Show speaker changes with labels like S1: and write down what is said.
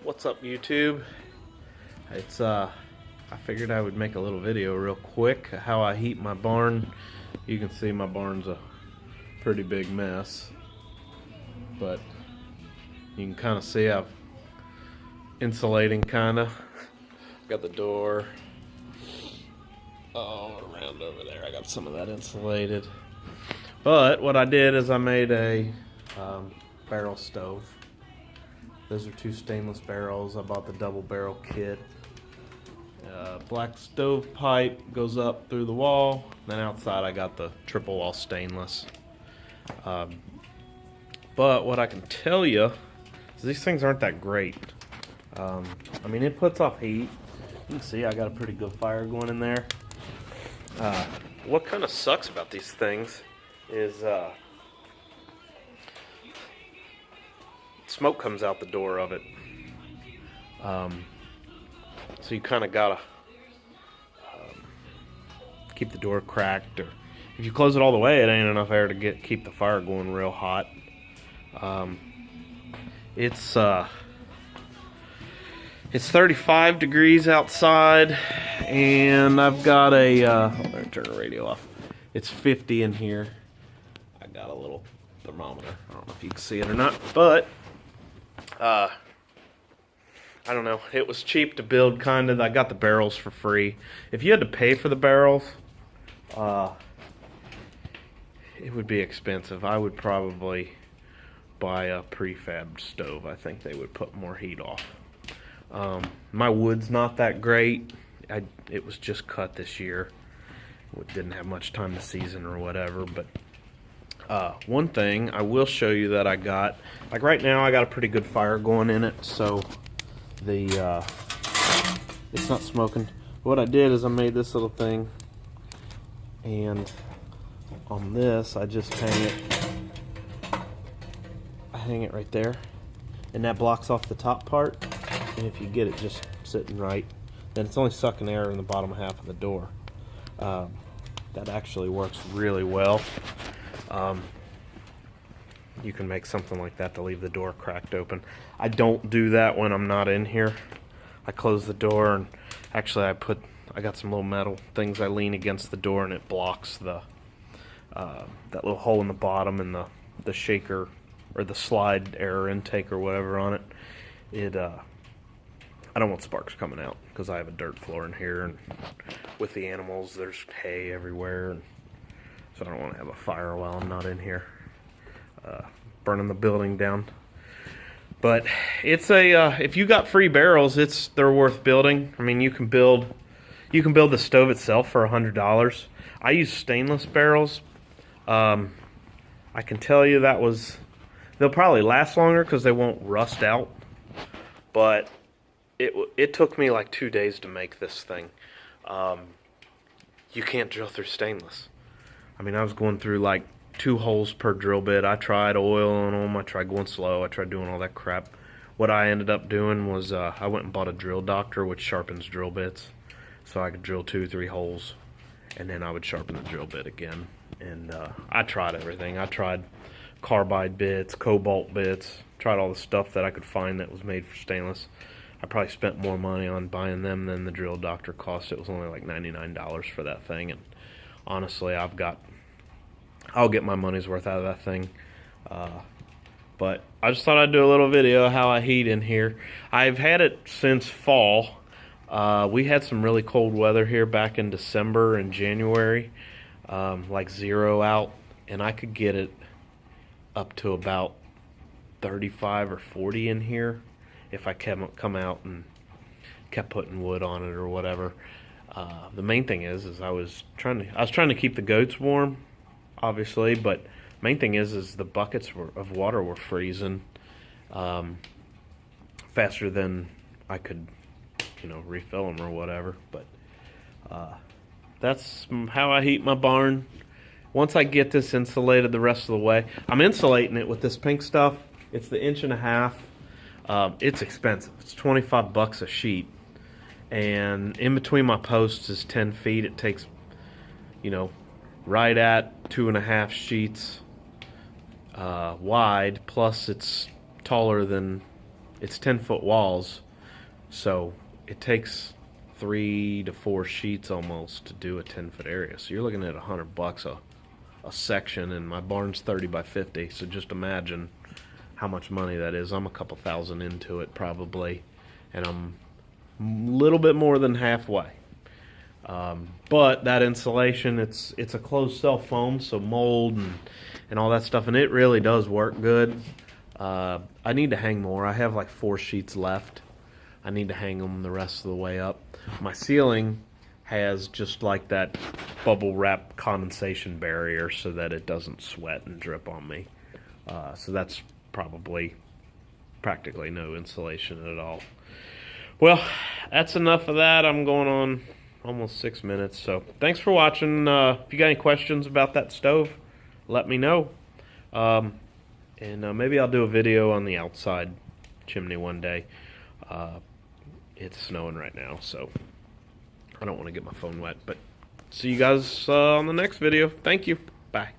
S1: What's up, YouTube? It's I figured I would make a little video real quick how I heat my barn. You can see my barn's a pretty big mess, but you can kind of see I've insulating kinda. Got the door all around over there. I got some of that insulated. But what I did is I made a barrel stove. Those are two stainless barrels. I bought the double barrel kit. Black stove pipe goes up through the wall. Then outside I got the triple wall stainless. But what I can tell you is these things aren't that great. I mean, it puts off heat. You can see I got a pretty good fire going in there. What kind of sucks about these things is smoke comes out the door of it. So you kind of gotta keep the door cracked, or if you close it all the way, it ain't enough air to keep the fire going real hot. It's 35 degrees outside, and I've got a I'm gonna turn the radio off. It's 50 in here. I got a little thermometer. I don't know if you can see it or not, but I don't know. It was cheap to build, kind of. I got the barrels for free. If you had to pay for the barrels, it would be expensive. I would probably buy a prefab stove. I think they would put more heat off. My wood's not that great. It was just cut this year. It didn't have much time to season or whatever, but one thing I will show you that I got, like right now I got a pretty good fire going in it, so it's not smoking. What I did is I made this little thing, and on this I just hang it right there, and that blocks off the top part. And if you get it just sitting right, then it's only sucking air in the bottom half of the door. That actually works really well. You can make something like that to leave the door cracked open. I don't do that when I'm not in here. I close the door, and actually I got some little metal things I lean against the door, and it blocks the that little hole in the bottom and the shaker or the slide air intake or whatever on it. I don't want sparks coming out because I have a dirt floor in here, and with the animals there's hay everywhere, and so I don't want to have a fire while I'm not in here, burning the building down. But it's if you got free barrels, they're worth building. I mean, you can build the stove itself for $100. I use stainless barrels. I can tell you they'll probably last longer because they won't rust out. But it took me like 2 days to make this thing. You can't drill through stainless. I mean, I was going through like 2 holes per drill bit. I tried oiling them. I tried going slow. I tried doing all that crap. What I ended up doing was I went and bought a drill doctor, which sharpens drill bits, so I could drill 2-3 holes, and then I would sharpen the drill bit again. And I tried everything. I tried carbide bits, cobalt bits, tried all the stuff that I could find that was made for stainless. I probably spent more money on buying them than the drill doctor cost. It was only like $99 for that thing, and honestly, I'll get my money's worth out of that thing. But I just thought I'd do a little video how I heat in here. I've had it since fall. We had some really cold weather here back in December and January, like 0 out, and I could get it up to about 35 or 40 in here if I come out and kept putting wood on it or whatever. The main thing is I was trying to keep the goats warm, obviously, but main thing is the buckets of water were freezing faster than I could, refill them or whatever. But that's how I heat my barn. Once I get this insulated the rest of the way, I'm insulating it with this pink stuff. It's the 1.5 inch. It's expensive. It's $25 a sheet, and in between my posts is 10 feet. It takes, right at 2.5 sheets wide, plus it's taller than it's 10-foot walls, so it takes 3 to 4 sheets almost to do a 10-foot area. So you're looking at $100 a section, and my barn's 30 by 50. So just imagine how much money that is. I'm a couple thousand into it probably, and I'm a little bit more than halfway. But that insulation, it's a closed cell foam, so mold and all that stuff, and it really does work good. I need to hang more. I have like 4 sheets left. I need to hang them the rest of the way up. My ceiling has just like that bubble wrap condensation barrier so that it doesn't sweat and drip on me. So that's probably practically no insulation at all. Well, that's enough of that. I'm going on almost 6 minutes. So thanks for watching. If you got any questions about that stove, let me know. And maybe I'll do a video on the outside chimney one day. It's snowing right now, so I don't want to get my phone wet. But see you guys on the next video. Thank you. Bye.